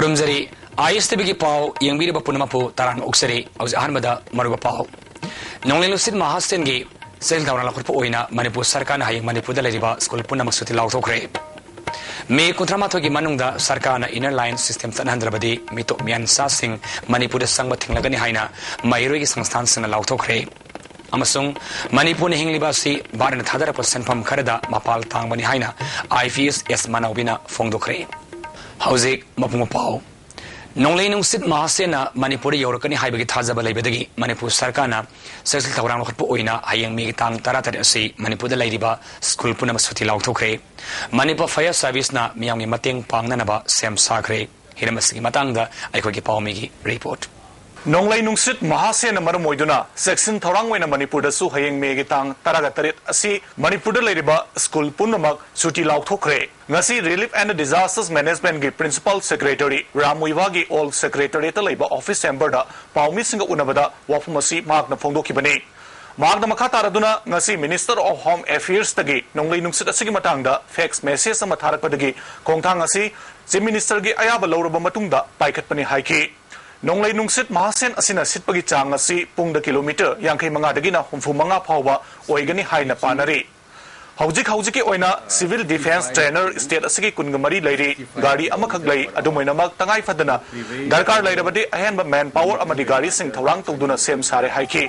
खुरुमजरी ISTV की पाव यंगबीर पुनमपु तारान उक्सरी औज अहमदा मरुब पाव नोंलेनुसित महासेन की cell दावना लखुरप ओइना Manipur सरकार हायंग मणिपुर लेरिबा स्कूल पुनमक सुति लाउथोखरे मे 13 की मनुंगदा सरकार इनर लाइन सिस्टम चनहंद्रबदी मितो म्यानसा सिंह मणिपुर संग थिंगलगनी हाइना माइरोई की संस्थान सिंह लाउथोखरे अमसुंग मणिपुर हिंगलिबा सि बारन थादरप सेनफम खरदा मपाल तांगबनी हाइना IPS मानवबिना फोंगदोखरे हौजिक मपुम पाव नोंले नुंसित महासेना मणिपुर यौरकनी हाइबगी थाजब लेबदगी मणिपुर सरकारना सेसल थौरांग लखटप ओइना हायंग मेगी तांग 13 असि मणिपुर लेरिबा स्कूल पुनम सुति लाउथोखरे मणिपुर फायर सर्विसना मियामगी मतेंग पांगननबा सेम साखरे हिरमसगी मतंगदा अखोगी पावमीगी रिपोर्ट नोंगलाई नुंसित महासेन मरम ओइदुना सेक्शन थौरांग वेना मणिपुर दसु हयंग मेगी तांग 13 असि मणिपुर लेरिबा स्कूल पुनमक सुति लाउथोखरे ngasi relief and disasters management gi principal secretary Ramuiwa gi all secretariat laiba office chamber da paumi singa unabada wafumasi magna phongdokibani magna makha taraduna ngasi minister of home affairs tagi nonglai nungsit asigi matangda fax message ama tharakpadagi kongthang asi chief minister gi ayaba lawraba matungda paikhatpani haiki nonglai nungsit mahasen asina sitpagi chang asi pungda kilometer 59 dagina 35 phawba oigani haina panari हौजिक की ओइना civil defence trainer state असगी कुनगमरी लैरी गाड़ी अमखक लै अदुमैनमक तंगाई फदना दरकार लैरबदि अहेनब मैन पावर अमदि गाड़ी सिंग थौरांग तौदुना सेम सारे हाइकी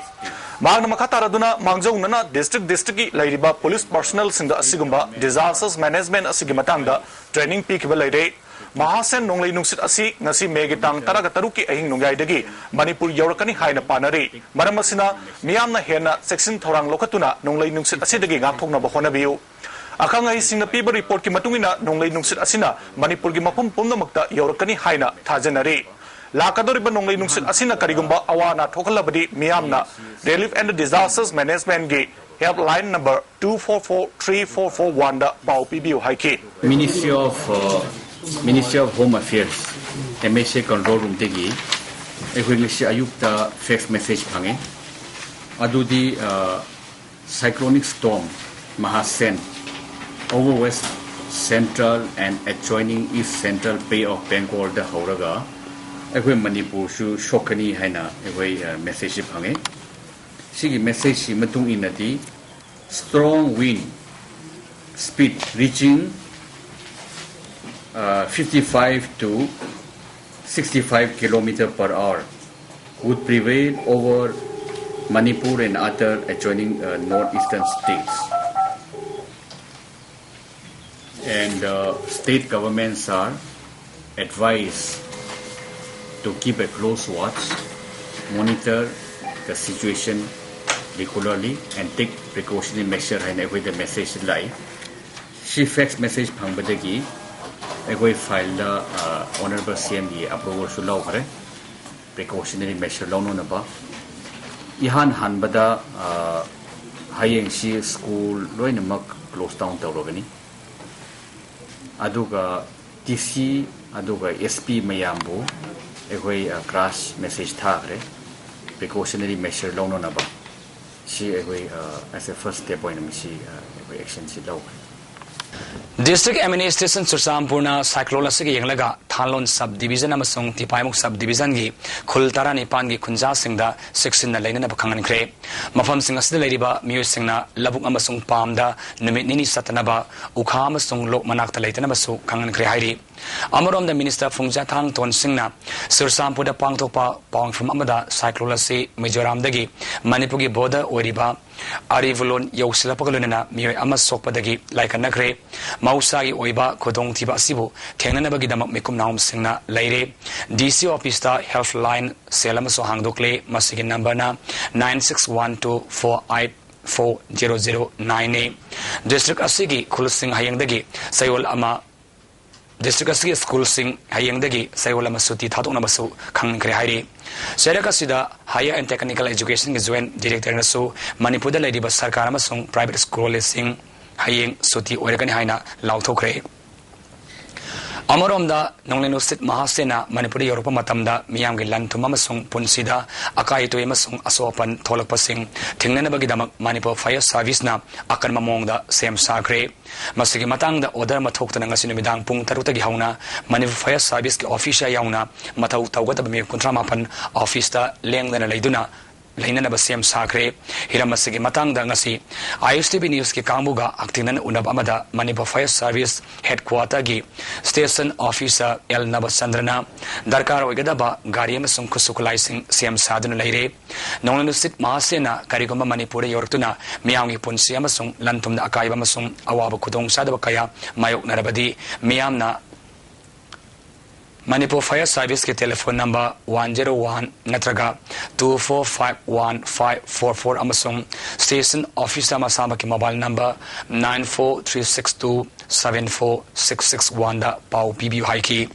मागना मखा तारदुना मांगजौनना डिस्ट्रिक्ट की लैरिबा पुलिस पर्सनल सिंग असिगुंबा डिजास्टर्स मैनेजमेंट असिगी मतंगदा ट्रेनिंग पीखबा लैरे महासेन नोंगलै नुंसित असि ngasi मेगी तांग 13 की अहिंग नोंगाइदगी मणिपुर यौरकनी हाइना पानरी मरम असिना मियामना हेना सेक्शन थौरांग लोखतुना नोंगलै नुंसित असिदगी गांथोकनबा होनबियु अखंग अहिसिंगना पीबा रिपोर्ट की मतुंगिना नोंगलै नुंसित असिना मणिपुर की मफम पुमनमक्ता यौरकनी हाइना थाजनरी लाकदोरिबा नोंगलै नुंसित असिना करिगुंबा अवाना थोखलबदी मियामना रिलीफ एंड डिजास्टर्स मैनेजमेंट की हेल्पलाइन नंबर 24434441 दा पाउ पीबियु हाइकी Ministry of Home Affairs MSA control room tegi equally ayukta fax message phange adudi cyclonic storm Mahasen over west central and adjoining east central bay of Bengal the horaga ekoi Manipur su shokani haina ekoi message phange sigi message si matung inati strong wind speed reaching 55 to 65 km/h would prevail over Manipur and other adjoining northeastern states. And state governments are advised to keep a close watch, monitor the situation regularly, and take precautionary measures. And with the message live, she fax message phangbadagi. एकोई file दा honourable CM की approval सु लौखरे precautionary measure लौनोनबा इहान हानबदा हायेंग सी स्कूल लोइनमक क्लोज डाउन तौरगनी अदुगा TC अदुगा SP मयामबु एकोई क्राश मेसेज थाखरे प्रिकॉशनरी मेजर लौनोनबा सी एकोई एज ए फर्स्ट स्टेप ओइनम सी एकोई एक्शन सी लौखरे District Administration Sursampurna Cyclone asigi yenglага Thalon Sub Division amasung Tipaimuk Sub Division gi Khultara Nipan gi Khunja singda section na lainana bakhangan khre mafam sing asida leiriba miyu singna labuk amasung pamda numit nini satanaba ukha amasung lok manakta leitana basu khangan khre hairi amarom the minister Phungja Thang Ton singna Sursampurda pangthokpa pawngfum amada cyclone asi Mizoram dagi Manipur gi border oriba Arivulon yausilapagoluna miyu amasokpadagi laikanakre Mausagi oiba kodong tiba sibu thengnanabagi damak mikum naum singna leire DC office ta helpline selam so hangdokle masigi number na 9612484009 district asigi khulsing hayangdagi sayol ama district asigi school sing hayangdagi sayol ama suti thadokna basu khangkre hairi Seraka sida higher and technical education gi joint director na so Manipur da lady ba sarkar amasung private school sing hayeng suti oiragani haina lauthokre Amaromda Nonglenusit Mahasena Manipuri Europa Matamda Miamgi Lantumamasung Punsida Akaito Emasung Asopan Tolakpasing Tingnanabagidamak Manipur Fire Service na Akan Mamongda Sem Sagre Masigi Matang the Order Matoktanangasinumidang Pung Tarutagi Hauna Manipur Fire Service Official Yauna Matau Tawgatabami Kuntramapan Office da Leng than a Laiduna Lainana Basem Sakre, Hiramasigi Matang Dangasi, ISTV News ki Kambuga, Actinan Unabamada, Manipur Fire Service, Headquarter Gi, Station Officer El Nabasandrana, Darkar Ogadaba, Gariam Sunkusukulizing, Siam Sadun Laire, Nonlusit Mahasena, Karigoma Manipuri Yortuna, Miangi Punsiamasung, Lantum da Akaibamasung, Awaba Kudong Sadabakaya, Mayok Narabadi, Miamna. Manipur Fire Service के telephone number 101 नत्रगा 24515544 अमसुंग station officer masama की mobile number 9436274661 दा पाउ PBU high की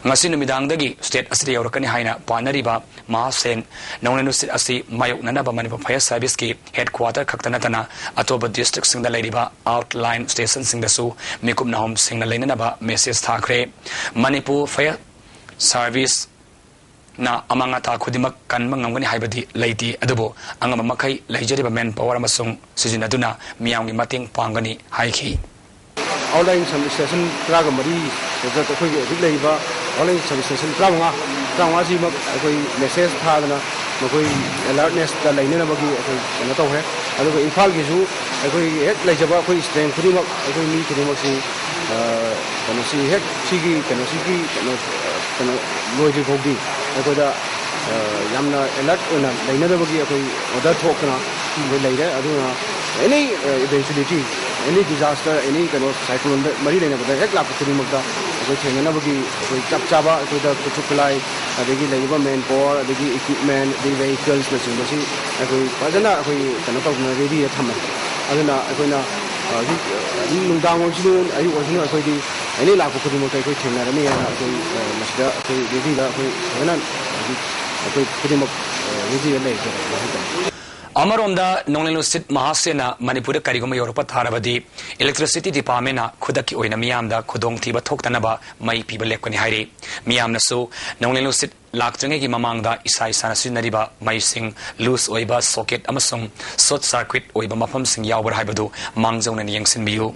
ngasi numidangdagi state asri yorakani haina panariba mahasen nonglenusit asi mayoknana ba Manipur Fire Service ki headquarter khaktanatana atoba district singda leiriba outline station singdasu mikup nahom singna leinana ba message thakre Manipur Fire Service na amangata khudimak kanma ngamgani haibadi leiti adubo angama makai leijariba manpower amasung sizinaduna miyamgi mating pangani haiki Online service station Pragamari, the Labor, online service station Pranga, Prangasi, message Padana, alertness, the Lainabagi, and the IMPHAL Gizu, like Java, strength, putting up, meet Rimaki, can see head, Chigi, can see, Logic Hobi, Yamna alert on a Lainabagi, or that token, later, Aduna, any eventuality. Any disaster, any kind of cyclone, marine, but the heck lap of Mugda, which Hanabagi, Chapchaba, to the Kutukulai, the labor manpower, the equipment, the vehicles, machine, Padana, we cannot talk already at Haman. Adana, Akuna, Nundang, I was not any lap of Kutumoka, and Amaronda Nonglenusit Mahasena Manipur Karigoma Europa Tarabadi Electricity Department Kudaki Oina Miamda Kudong Tiba Toktanaba Mai people Lekoni Hairi Miamna so Nonglenusit Lakjangeki Mamangda Isai Sanasinariba Mai Sing Loose Oiba Socket Amasung Short Circuit Oiba Mapam Sing Yawar Haibadu Mangzon and Yangsin Biu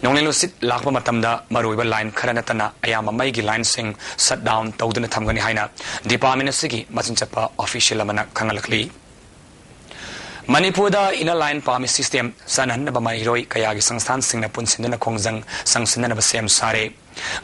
Nonglenusit Lakma Matamda Maruiba line Karanatana Ayama Maigi line sing shut down Taudan Tamgani Haina Department Sigi Masinchapa official Amana Kangalakli Manipur da inner line permit system sanan na bamayroy kaya gi sangstan singna punsin na khongjang sangsin na basem sare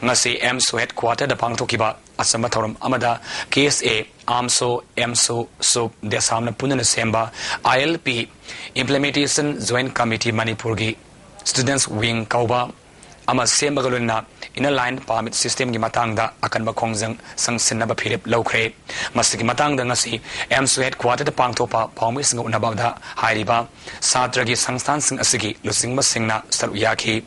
ngasi MISAO headquarter da pangthokiba asama thorum amada KSA AMSO MISAO so desamna punana semba ILP implementation joint committee Manipur gi students wing kauba ama sembagaluna inner line permit system gi matangda akan bakhongjang sangsin na phirep lokre masigi matangda ngasi MISAO headquarter da pangthopa pawmis ng unabawda hairiba satra gi sangstan sing asigi lusing masingna saruyaki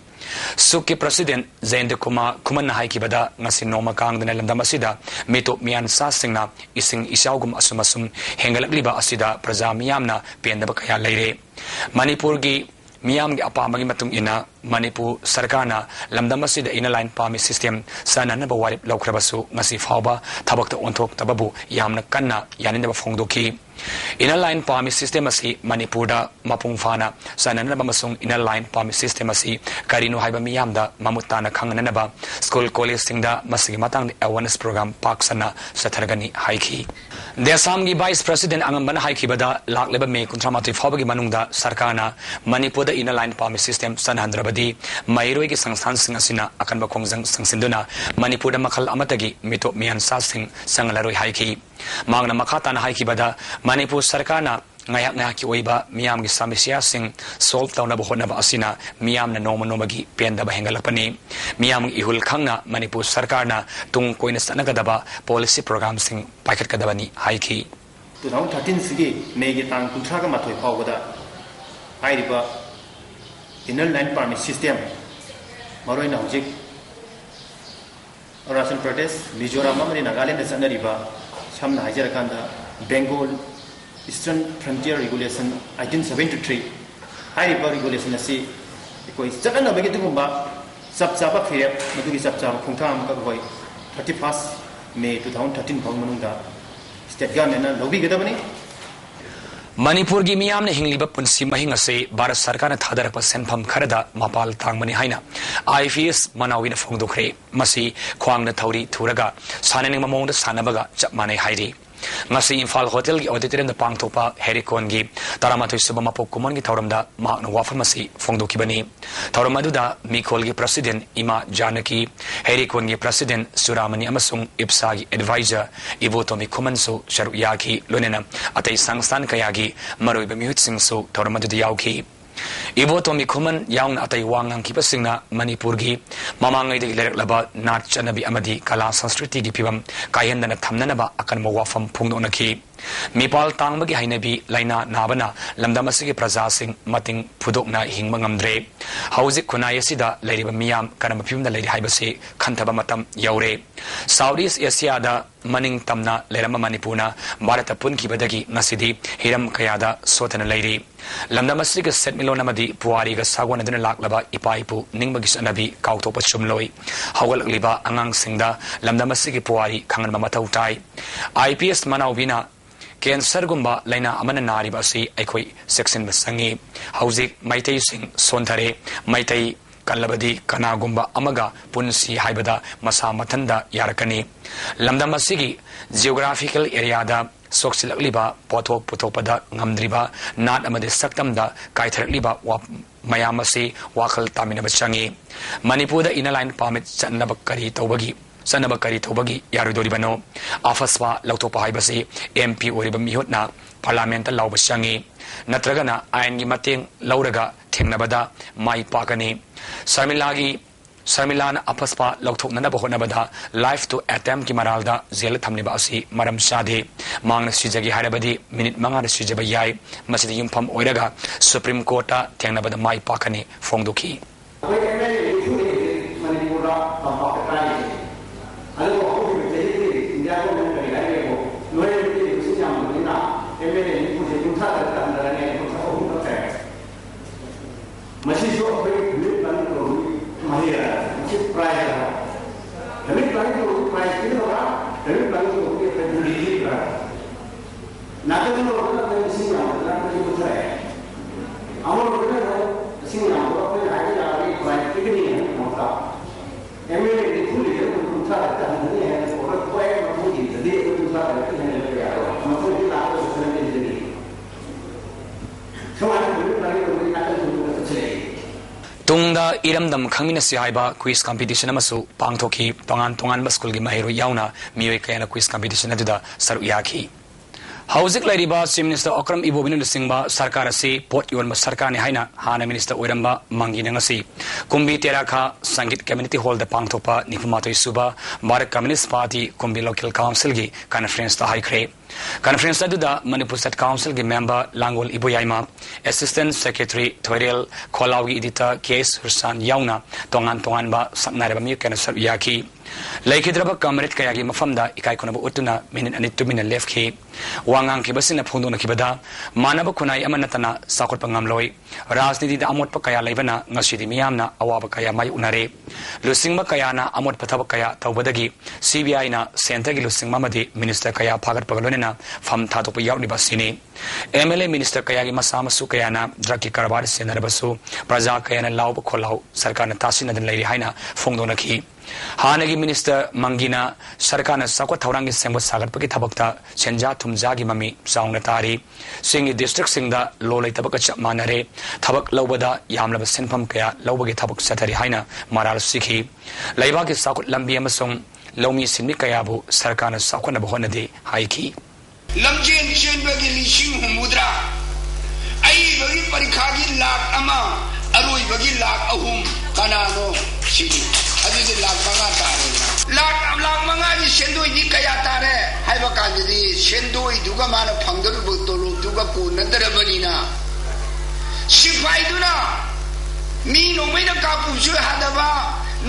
Suki President Zainde Kuman Haiki Bada ngasi noma kang dana lamdam asida meto mian sa singna ising isaugum asumasum hengalakliba asida praja miyamna pendaba kaya leire Manipur gi Miam gi apamagi matung ina Manipur Sarkarna lamdam asida inner line permit system sanana ba warip laukrabasu ngasi fawba thabakta onthok tababu yamna kanna yaninda ba phongdoki inner line permit system asi Manipur da mapung fana sanana ba masung inner line permit system asi karino haiba miyamda mamutana khangana ba school college singda masigi matang awareness program paksana sathargani haiki Desam gi Vice President angambana haiki bada lakleba me kuntramati fawba gi manungda Sarkarna Manipur da inner line permit system sanhandrabadi mairoi gi sangstan sing asina akan ba khongjang sangsinduna Manipur da makhal amatagi mito mian sa sing sanglaroi haiki mangna makhata na haiki bada Manipur Sarkarna ngayak ngaki oiba miyam gi samesya sing solve tauna ba honna ba asina miyam na noma gi penda ba hengalapani miyam ihul khangna Manipur Sarkarna tung koina sanagadaba policy program sing paket kadabani haiki 2013 sigi May gi tang kunthra ga mathoi phawda hairiba inner line permit system maroi na hojik Arunachal Pradesh Mizoram amani Nagaland sanariba samna hajarakanda Bengal Eastern Frontier Regulation 1873 high regulation asi koi chana bagi tu ba chap chapa khirep madugi chap chapa khongtha am ka hoi 31st May 2013 phang manungda state government na lobi gadabani Manipur की मियाम ने हिंगलीब पुंसी महिंग से भारत सरकार ने थादरप सेंफम Khardah मपाल तांगमनी हाइना IFS मनाविन फोंगदोखरे मसी ख्वांगना थौरी थुरगा साननिंग ममोंग सानबगा चप माने हाइरी ngasi IMPHAL hotel gi auditorium da pangthopa herikon gi taramatoi suba mapok kumon gi thauramda makna wafam asi phongdokibani thauram aduda mikhol gi president ima janaki herikon gi president suramani amasung IPSA gi advisor ivotomi kumanso sharu yaki lonena atai sangstan kayagi maroi bemihut singso thauram aduda yauki ivotomi kuman yaung atai wangang ki pasingna manipur gi mamangai de lerek laba nat chanabi amadi kala sanskriti gi pibam kayendana thamnana ba akan mo wafam phungdona ki mipal tangbagi hainabi laina nabana lamdamasi gi praja sing mating phudokna hingma ngamdre hauzik khunai asida leiriba miyam kanam phimna leiri haibase khantaba matam yaure Southeast Asia da maning tamna lerama manipuna bharata punki badagi ngasidi hiram kayada sotana leiri lamdamasi gi set milona madi puari ga sagwan aduna laklaba ipaipu ningbagi sanabi kautopa chumloi hawal liba angang singda lamdamasi gi puari khangan mamatau tai IPS manaubina cancer gumba laina amana nari basi aikoi section basangi hauzik maitai sing sonthare maitai kalabadi kana gumba amaga punsi haibada masa mathanda yarakani lamdam asigi geographical area da soksilakliba pothok putopada ngamdriba nat amade saktamda kaitharakliba mayamasi wakhal tamina bachangi manipur da inaline permit chanaba kari tawbagi sanaba kari thobagi yarodori bano afaswa lautopa haibasi MP oriba mihotna parliament lauba changi natragana ain gi mateng lauraga thengnabada mai pakani sarmilana afaspa lauthoknana bahonabada life to attempt ki maralda zel thamniba asi maram shade mangna sijagi harabadi minute manga na sijaba yai masidi yumpham oiraga supreme court ta thengnabada mai pakani phongdoki tungda iramdam khangmina si haiba quiz competition amasu pangthoki tongan school gi mahiro yauna mioi kayana quiz competition aduda saru yaki hauzik lairiba chief minister okram ibobinu singba sarkar ase pot yon sarkar ni haina hana minister oiramba mangina ngasi kumbi terakha sangit community hall da pangthopa nifmatoi suba bharat communist party kumbi local council gi conference ta haikre conference aduda manipur state council gi member langol iboyaima assistant secretary thoirel kholawgi editor case hursan yauna tongan ba saknareba mi kana sar yaki laikhidraba kamrit kayagi mafamda ikai konabu utuna minute ani 2 minute left ki wangang ki basina phondona kibada manaba khunai amanatana sakot pangam loi rajniti da amot pa kaya laibana ngasidi miyamna awaba kaya mai unare lusingma kaya na amot pathaba kaya tawbadagi CBI na center gi lusingma madi minister kaya phagat pagalonena fam thato pa yauni basini MLA minister kaya gi masama su kaya na drug ki karbar senarabasu praja kaya na law kholau sarkar na tasina den lairi haina phongdona ki hanagi minister mangina sarkar na sakwa thaurangi sengba sagat pagi thabakta senja thumja gi mami saungna tari singi district singda lolai tabaka manare thabak lawbada yamlaba senpham kaya lawbagi thabak satari haina maral sikhi laiba gi sakut lambi amasong lawmi sinmi kaya bu sarkar na sakwana bahonade haiki lamjen chenbagi lishing humudra ai bagi parikha gi lakh ama aroi bagi lakh ahum kanano sigi adidi lakh manga tare lakh manga ji sendoi di kaya tare haiba kanji sendoi duga mana phangdaru botolo duga ko nadarabani na sipai duna mi nomai na kapu su hadaba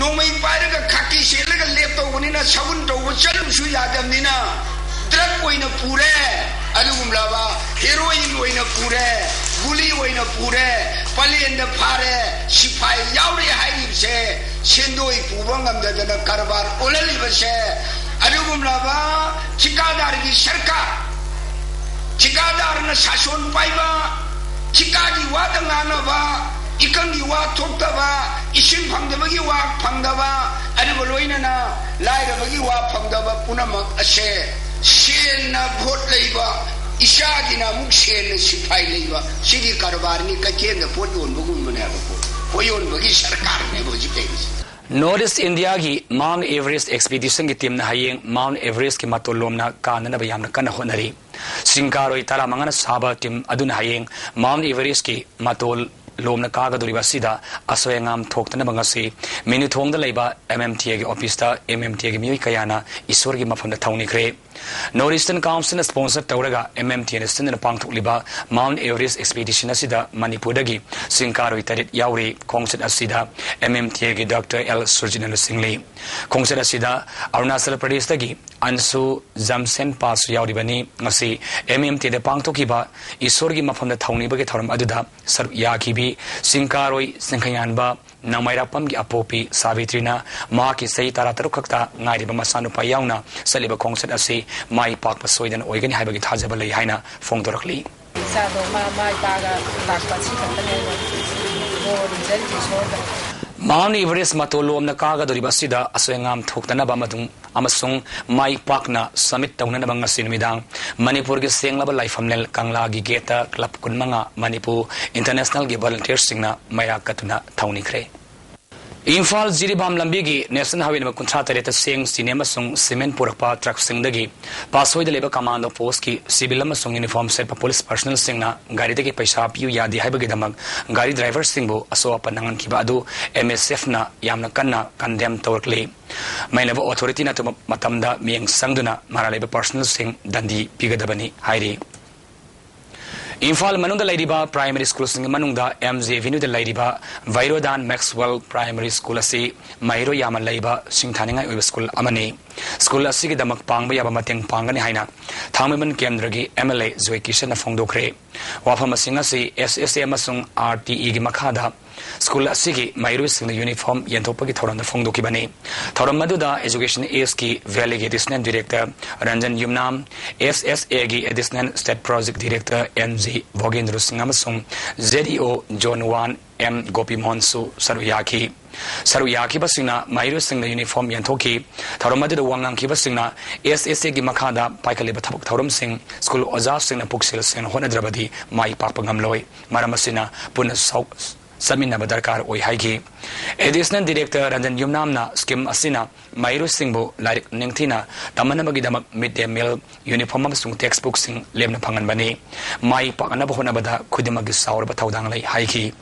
nomai pairaga khaki selaga lepto bunina sabun to chalu su yadamnina drug koina pure ꯑꯗꯨꯒꯨꯝꯂꯕ heroine ꯑꯣꯏꯅ ꯄꯨꯔꯦ ꯒꯨꯂꯤ ꯑꯣꯏꯅ ꯄꯨꯔꯦ ꯄꯂꯦꯟꯗ ꯐꯥꯔꯦ ꯁꯤꯐꯥꯏ ꯌꯥꯎꯔꯦ ꯍꯥꯏꯔꯤꯕꯁꯦ ꯁꯦꯟꯗꯣꯏ ꯄꯨꯕ ꯉꯝꯗꯗꯅ ꯀꯔꯕꯥꯔ ꯑꯣꯜꯍꯜꯂꯤꯕꯁꯦ ꯑꯗꯨꯒꯨꯝꯂꯕ ꯊꯤꯀꯥꯗꯥꯔꯒꯤ ꯁꯔꯀꯥꯔ ꯊꯤꯀꯥꯗꯥꯔꯅ ꯁꯥꯁꯣꯟ ꯄꯥꯏꯕ ꯊꯤꯀꯥꯒꯤ ꯋꯥꯗ ꯉꯥꯡꯅꯕ 이건기 와 톡다바 이심 방다바기 와 방다바 아니고 로이나나 라이라바기 와 방다바 뿌나막 아세 시엔나 봇 레이바 이샤기나 묵시엔나 시파이 레이바 시기 카르바르니 까케나 포존 보군문에 하고 포yon 버기 सरकारने 보지 되지 Northeast India की Mount Everest expedition की टीम ने हायें Mount Everest की मतोलोमना कानन बयाम न कन्न होनरी सिंगारोई तारा मंगन साबा टीम अदुन हायें Mount Everest की मतोल लोमना कागदुरिबा सिदा असोयंगाम थोक्तना बंगसी मिनुथोंग द लेबा MMTA की ऑफिस ता MMTA की मियोई कयाना ईश्वर की मफन थौनिख्रे North Eastern Council sponsor तौरगा MMTA ने सिंदन पांगथोकलिबा Mount Everest expedition असिदा मणिपुरदगी सिंगारोई तरित यावरी खोंगसेट असिदा MMTA की डॉक्टर L सुरजिनल सिंगली खोंगसेट असिदा अरुणाचल प्रदेश दगी अंशु जमसेन पास यावरीबनी ngasi MMTA de पांगथोकिबा ईश्वर की मफन थौनिबगे थौरम अदुदा सर्व याखिबी सिंगारोई सिंखयानबा नमाइरापम की अपोपी सावित्रीना मां की सही तारा तरुक खक्ता ngairiba masanupa yauna saliba khongset asi mai pakpa soidan oigani haibagi thajaba lei haina phongdorakli sado mai paga takpa chi khantane no result ki soda Mount Everest matolomna kaga doriba sida asoyangam thoktanaba madung amasung mai pakna summit taunanaba ngasi numidang Manipur gi senglaba laifamlel kangla gi geta club kunmanga Manipur international gi volunteers singna maya katuna thaunikre IMPHAL Jiribam Lambigi National Highway number Kuntra Tareta Sing Cinema Sung Cement Purapa Truck Singdagi Pasoi the Labor Commando Post ki Sibilama Sung uniform set pa police personnel singna gari de ki paisa piu yadi haibagi damag gari driver singbo aso panangan kiba adu MSF na yamna kanna condemn tawrkli mai level authority na to matamda mieng sangduna mara labor personnel sing dandi pigadabani hairi IMPHAL Manunda Ladiba Primary School Sing Manunda MJ Vinu de Ladiba Vairodan Maxwell Primary School asi Mairo Yaman Laiba Singthaninga Uba School Amani School asi damak pangba yaba mateng pangani haina Thangmeban Kendragi MLA Zoe Kishan Fongdokre Wafama Singasi SSA Masung RTE gi Makhada School asigi Mairo Sing uniform yentopagi thoran Fongdoki bani Thoram Maduda Education AS ki Valley Additional Director Ranjan Yumnam SSA gi Additional State Project Director MJ Vogendru Singamasung ZEO John 1 M Gopi Monsu Saruyaki basina Mairo Sing uniform yantoki Tharamadu Wangang Kibasina SSA gi Makada Paikaliba Tabuk Thoram Sing School Oza Sing Puksil Sing Honadrabadi Mai Papangamloi Maramasina Puna Samina Badarkar Oi Haiki Additional Director Ranjan Yumnamna Skim Asina Mairo Singbo Larik Ningtina Tamanabagi Damak Midday Meal Uniform Sung Textbook Sing Lemna Pangan Bani Mai Pakanabahonabada Kudimagi Saur Bataudang Lai Haiki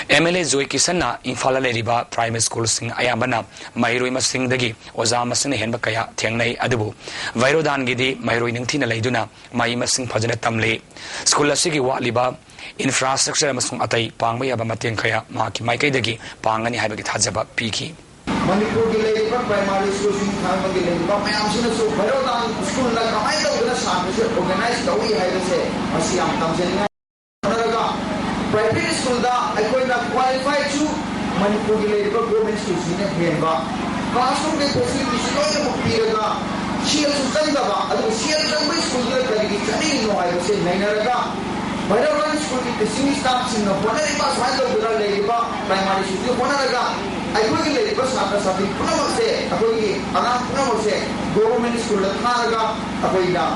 MLA Zoe Kisana IMPHAL Leriba Primary School Sing Ayabana Mairo Masing Dagi Ozama Sing Henbakaya Tiangnai Adabu Vairodan Gidi Mairo Ningtina Laiduna Mai Masing Pajana Tamle School Asigi Waliba Infrastructure amasung atai pangba yaba mateng khaya ma ki mai kai dagi pangani haibagi thajaba piki Manipur gi leiba primary school sing thang gi leiba mayam sina so Bharodan school la kamai do gana sam se organize dawi haibe se asiam tamjena onaga private school da aikoi na qualify to Manipur gi leiba government school sing henba classroom ge facilities loi na mukpiraga shiel su tandaba adu shiel tangbai school la kali chani no haibe se nainaraga Bharodan school ki teaching staff sing no bonari pas wai do gura leiba primary school bonaraga aikoi gi leiba satra sati punamase akoi gi anam punamase government school la tharaga akoi da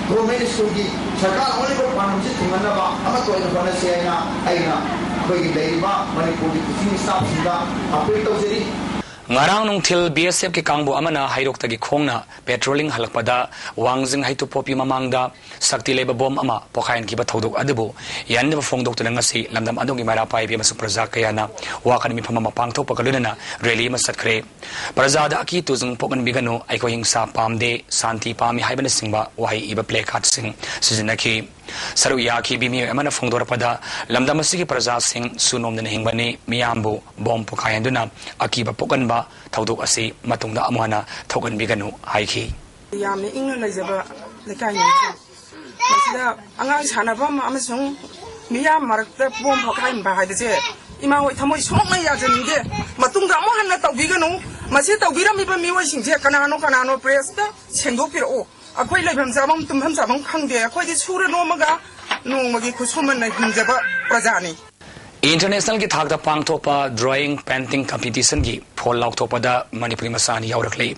government school ki sarkar only ko panam se thingana ba ama to ina bana se aina akoi gi leiba Manipur ki teaching staff sing da appeal to jeri Ngarang nung til BSF ki kangbo amana hairok tagi khongna patrolling halakpada wangjing haitu popi mamangda sakti leba bom ama pokain ki ba thodok adubu yanne ba phongdok tana ngasi lamdam adongi mara pai bi masu praja kayana wakan mi phama pangthok pakaluna rally ma satkre praja da ki tuzung pokan bigano aiko hingsa pamde santi pami haibana singba wai iba play card sing sizinaki Saruyaki bimi amana phongdor pada lamdam asigi praja sing sunom na hingbani miyambu bom pokayanduna akiba pokanba thodok asi matungda amana thokan bigano haiki yamne ingna lajaba lekai ni Masida angang sanabam amasung miya marakta bom phakai bahai de ima hoi thamoi songna ya janige matungda mo hanna tawbiganu masi tawbirami ba miwa singje kanano press ta sengdokpiro akhoi laibam jamam tumham jamam khangde akhoi di sura no maga nongmagi khusuman na hinjaba prajani International ki thakda pangthokpa drawing painting competition ki phol laukthokpada Manipuri masani yaurakle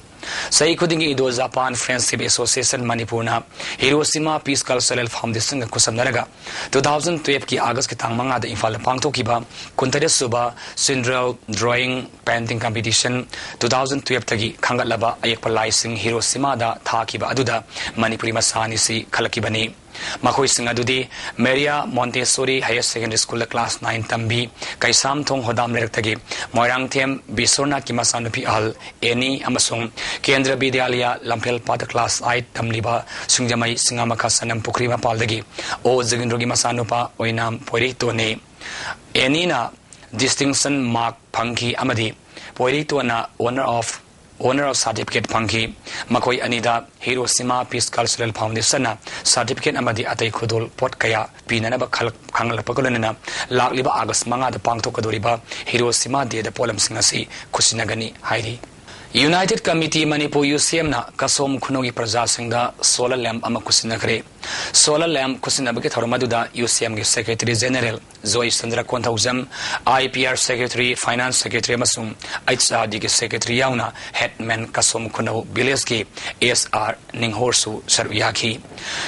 sai khudingi Indo Japan Friendship Association Manipur na Hiroshima Peace Cultural Foundation ka kusamnaraga 2012 ki August ki tangmanga da Imphal pangthokiba kuntare suba Central Drawing Painting Competition 2012 tagi khangatlaba ayekpa laising Hiroshima da thakiba aduda Manipuri masani si khalakibani Makoi Singadudi, Maria Montessori Higher Secondary School Class 9 Tambi, Kaisam Thong Hodam Lertagi, Moirang Tem, Bisorna Kimasanupi Al, Eni Amasung, Kendra Bidialia, Lampel Pata Class 8 Tamliba, Sungjamai Singamaka Sanam Pukrima Paldagi, O Zagindrogi Masanupa, Oinam Poirito Ne, Enina, Distinction Mark Punky Amadi, Poirito na Honor of Certificate Punky, Makoi Anida, Hiroshima Peace Cultural Foundation, Certificate Amadi Atay Kudul, Pot Kaya, Pinanaba Kangalapagolana, Lakliba Agas Manga, the Pangtokadoriba, Hiroshima de the Polam Singasi, Kusinagani, Heidi. United Committee Manipur UCM na Kasom Kunogi Praja Singda, Solar Lamp Amakusinakre. Solar Lamp Kusinabaki Maduda, UCM Secretary General, Zoe Sandra Kontauzam, IPR Secretary, Finance Secretary Masum, Aitsa Digi Secretary Yauna, Headman Kasom Kuno, Bileski, ASR Ninghorsu, Saruyaki.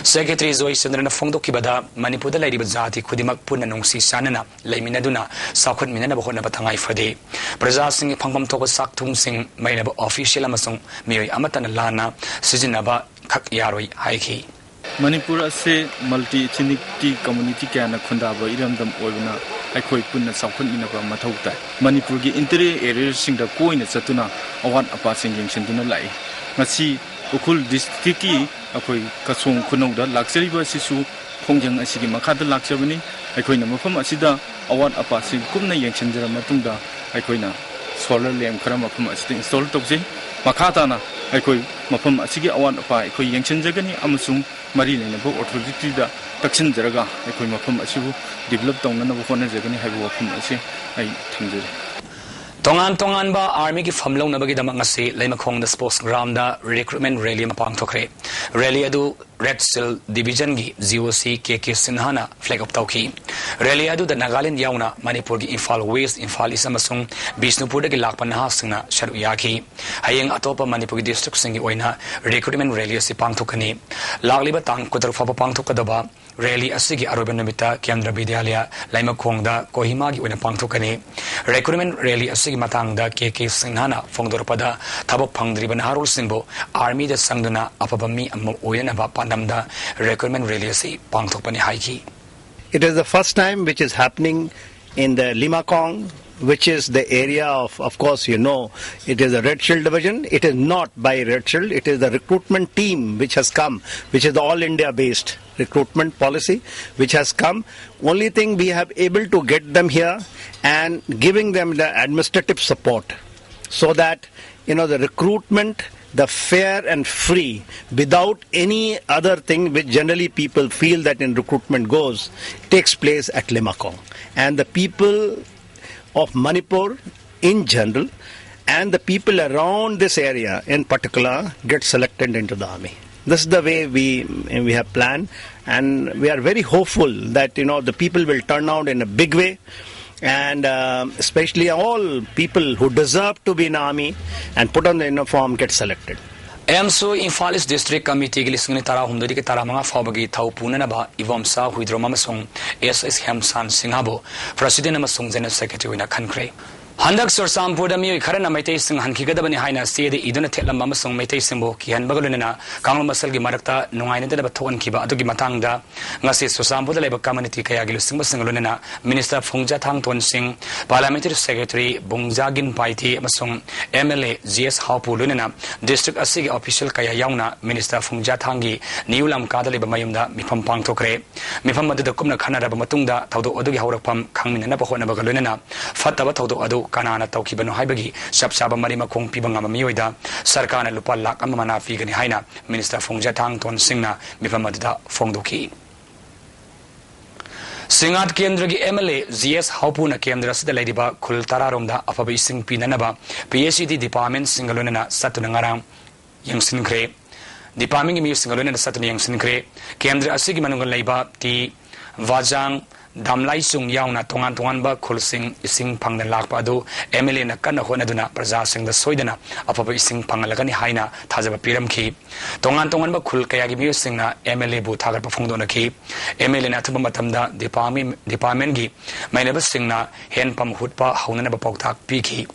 Secretary Zoe Sandra Fondo Kibada, Manipur the Lady Bazati, Kudimak Punanungsi Sanana, Laiminaduna, Sakut Minana Bahona Batangai Fade. Praja Sing Pangam Toko Saktung Sing, Mainaba official Amasung, Miri Amatan Lana, Sijinaba Kak Yaroi Haiki. Manipur se multi ethnic community kana khundaba iramdam oibna aikhoi punna sakhun inaba mathauta Manipur gi interior areas singda koina chatuna awat apa singing sinduna lai ngasi ukul district ki akhoi kasung khunauda luxury ba sisu khongjang asigi makhada lakchabani aikhoina mafam asida awat apa sing kumna yengchenjara matungda aikhoina solar lamp khara mafam asida install tokje makhata na aikoi mafam asigi awat apa aikoi yengchenjagani amusung Mari Nabo authority da Takshin Jaraga, Equimafum Asibu, developed on another one as a Wafum Asi, I think. Tongan ba army ki famlo na bagi damang ngasi laimakong the sports ground da recruitment rally mapang thokre rally adu Red Cell Division gi GOC KK Sinhana flag up tauki rally adu da Nagaland yauna Manipur gi Imphal West Imphal East amasung Bisnupur da gi lakpan ha singna sharuyaki hayeng atopa Manipur gi district singi oina recruitment rally si pang thokani lagliba tang kutar fa pang thokadaba rally asigi aroban namita Kendra Bidyalaya laimakong da Kohima gi oina pang thokani recruitment rally asigi matangda KK Sinhana Fongdorpada Tabok Pangdriban Harul Simbo Army the Sangduna Apabami Oyanaba Pandamda recruitment rally si Pangtokpani Haiki. It is the first time which is happening in the Limakong, which is the area of course, you know, it is a Red Shield division. It is not by Red Shield. It is the recruitment team which has come, which is the all India based recruitment policy, which has come. Only thing we have able to get them here and giving them the administrative support so that, you know, the recruitment, the fair and free, without any other thing which generally people feel that in recruitment goes, takes place at Limakong. And the people of Manipur in general and the people around this area in particular get selected into the army. This is the way we have planned, and we are very hopeful that, you know, the people will turn out in a big way, and especially all people who deserve to be in army and put on the uniform get selected. AMSO Imphal East District Committee Gilisung Tara Humdori Tara Manga Fabagi Tau Punanaba Ivomsa Huidromamasung SS Hamsan Singhabo President Amasung General Secretary na Kankre Handak Sir Sampurda Mui Karana Maitay Sing Hankigabani Haina see the Iduna Tetlam Mamasung Maitay Simbo Kian Bagulina Kangal Masalgi Marakta Nungaina Batuan Kiba Adugi Matanga Ngasi Sir Sampuda Labor Community Kayagilusing Singaluna Minister Fungja Tang Tuan Singh Parliamentary Secretary Bungjagin Paiti Masung MLA GS Haupu Lunina District Asigi Official Kaya Yauna Minister Fungja Tangi Niulam Kadaliba Mayumda Mipam Pang Tokre Mipam Madu Kumna Kanara Matunda Taudo Odugi Haurapam Kangmina Bahona Bagaluna Fataba Taudo Adu kanana tawkibano haibagi sabsaba mari makong pibanga mamiyoida sarkana lupa lak ama mana figani haina minister Phongja Thang Ton Singna mifamada Phongdoki Singat Kendra gi MLA GS Haupuna Kendra sida ladiba khul tararomda afaba ising pinanaba PhD department singalona satuna ngarang yang sinkre department mi singalona satuna yang sinkre Kendra asigi manungal laiba ti Vajang Damlai sung yauna tongan ba khulsing ising phangna lakpa adu MLA na kana honaduna praja sing da soidana apapa ising phangalagani haina thajaba piramki tongan ba khul kaya gi sing na MLA bu thagar pa phongdona ki MLA na thaba matamda department gi mainaba sing na hen pam hutpa haunana ba pawtak pi ki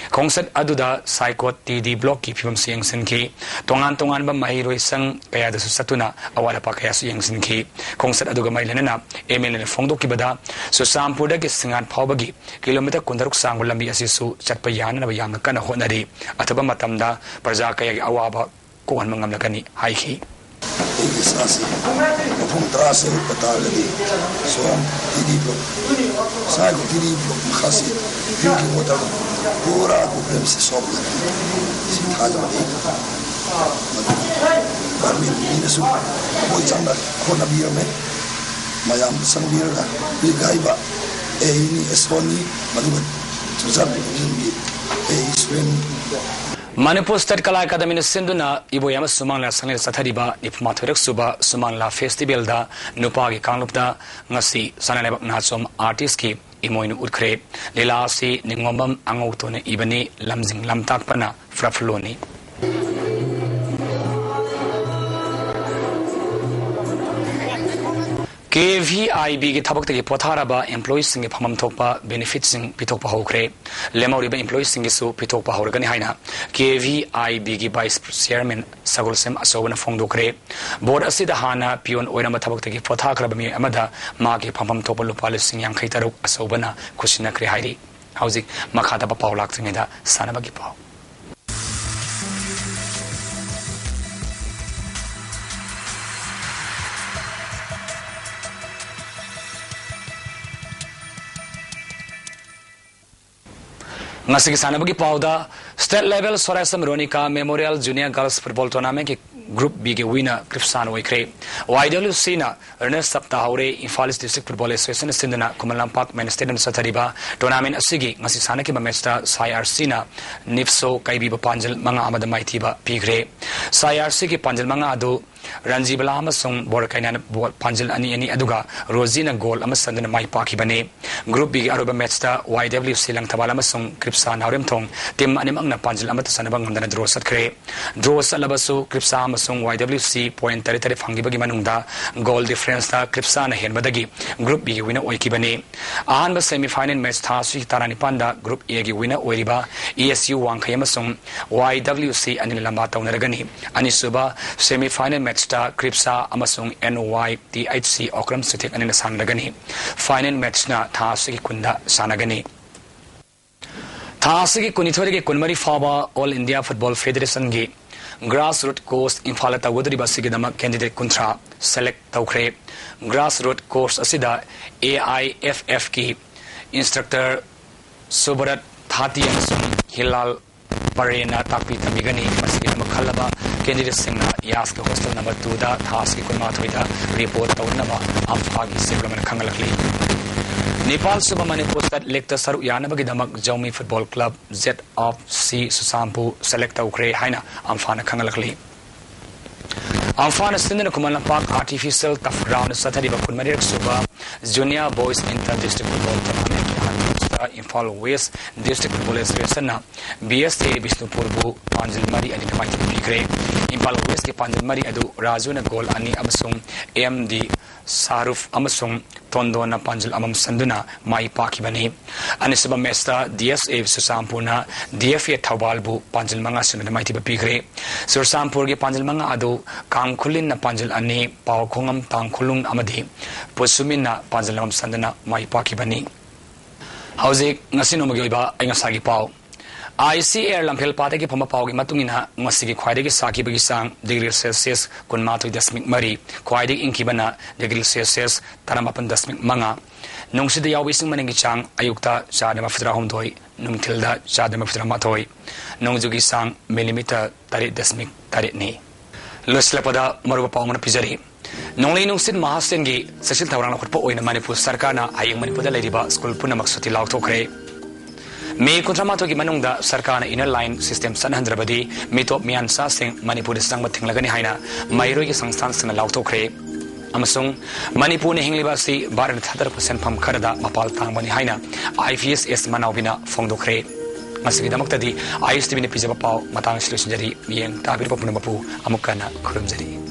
Kongsat aduda Saikot TD block ki phim siang sin ki tongan ba mai roi sang kaya da satuna awala pa kaya siang sin ki kongsat aduga mai lenana MLA phongdo ki bada so sampurda ki singan phawbagi kilometer kundaruk sang lambi asisu chatpa yana na yamna kana honari athaba matamda praja kaya gi awaba ko han mangam lakani hai ki Sasi, from Trase, Pataladi, so TD block, Sago TD block, Mahasi, drinking water, Pura, Kuprems, Sob, Sitadali, Barmin, Minasu, Boychanda, Konabirme, Mayam Sangira, Ligaiba, Aini, Eswani, Madubat, Tuzan, Swin. Manipur State Kala Academy Sinduna Iboyama Sumangla Sangal Sathariba Ipmathurak Suba Sumangla Festival da Nupagi Kanglupda Ngasi Sanalebak Nasom artist ki Imoinu Utkre Lila si Ningombam Angotone Ibani Lamzing Lamtakpana Frafloni KVIB ki thabak te potharaba employees sing phamam thokpa benefits sing pitokpa hokre lemoriba employees sing su pitokpa horgani haina KVIB ki vice chairman Sagolsem Asobana Phongdokre board asida hana pion oirama thabak te pothakraba mi amada ma ki phamam thokpa lupal sing yang khaitaruk asobana khushina kre hairi hauzik makhada pa paulak singeda sanaba ki pau Ngasigi sanabagi pauda state level Sorasam Ronika Memorial Junior Girls Football Tournament ki Group B ke winner Kripsan Waikre YWC na Ernest Saptahaure IMPHAL District Football Association Sindana Kumalampak Main Stadium Sathariba Tournament asigi ngasi sanaki ba match ta SIRC na Nipso Kaibi ba Panjal manga amada maithiba pigre SIRC ki Panjal manga adu Ranji Bala amasung Borkaina Panjal ani aduga Rosina goal amasandana mai pakibane Group B aruba match ta YWC lang tabala amasung Kripsan Haurem thong team animang na Panjal amata sanabang ngamdana draw satkre draw salabasu Kripsa amasung YWC point tari fangi bagi manungda goal difference ta Kripsa na henbadagi Group B winner oikibane ahan ba semi final match tha si tarani panda Group A gi winner oiriba ESU wangkhai amasung YWC anil lamba taunaragani anisuba semi final match ta Kripsa amasung NYTHC Okram Sitik anina sanragani final match na tha si kunda sanagani Thasigi Kunithori Kunmari Faba All India Football Federation gi grassroots course IMPHAL Tawudri Basigidama candidate Kuntra select Taukre grassroots course asida AIFF ki instructor Subarat Thati Hilal Parena Tapi Tamigani Basigidama Khalaba candidate Singna Yaska hostel number 2 da Thasigi Kunmathoida report Tawnama Amphagi Seblaman Kangalakli Nepal Suba Manipur State Lector Saru Yanabagi Damak Jaumi Football Club Z of C Susampu Select Ukre Haina Amphana Kangalakli Amphana Sindana Kumala Park Artificial Tough Ground Sathariba Kunmarik Suba Junior Boys Inter District Football Tournament IMPHAL West District Football Association BSA Bishnupurbu Panjal Mari Ani Kamai Pikre IMPHAL West ki Panjal Mari adu Rajuna Goal Ani Amasung AMD Saruf Amasung Tondona Panjal Amam Sanduna Mai Pakibani Anisaba Mesta DSA Susampuna DFA Taubalbu Panjal Manga Sundana Mai Pikre Sursampur ki Panjal Manga adu Kangkulin na Panjal Ani Pau Kongam Tangkulung Amadi Pusumin na Panjal Amam Sandana Mai Pakibani Hauzik ngasi no magiba ay ngasagi pau ICR Lampel Pataki Pomapaugi Matungina, Masiki Quidigi Saki Bagisang, degree Celsius, Kunmatu Desmic Mari, Quiding Inkibana, degree Celsius, Taramapan Desmic Manga, Nungsi the Yawising Maningichang, Ayukta, Shadam Aftra Homdoi, Numtilda, Shadam Aftra Matoi, Nungzugi Sang, millimeter, Tarit Desmic, Taritni. Luslepada, Maruba Palmana Pizari. Nongli Nungsid Mahastengi, Sessil Taurana Kurpo in Manipur Sarkana, Ayang Manipuda Ladiba, School Punamak Suti Lautokre. May Kontramato Gimanunda Sarkana inner line system Sanhandrabadi, Mitop Mian Sasing, Manipur Sang Matinglagani Haina, Mayro Sangstan and Lautokre. Amasung, Manipur Hinglibasi, Baran 100% Pam Karada, Mapal Tangmani Haina, IFS is Manavina, Fongdokre. Masigidamaktadi, ISTV Manipuri Matang Slusjari, Yang Tabir Papunamapu, Amukana, Kurumzari.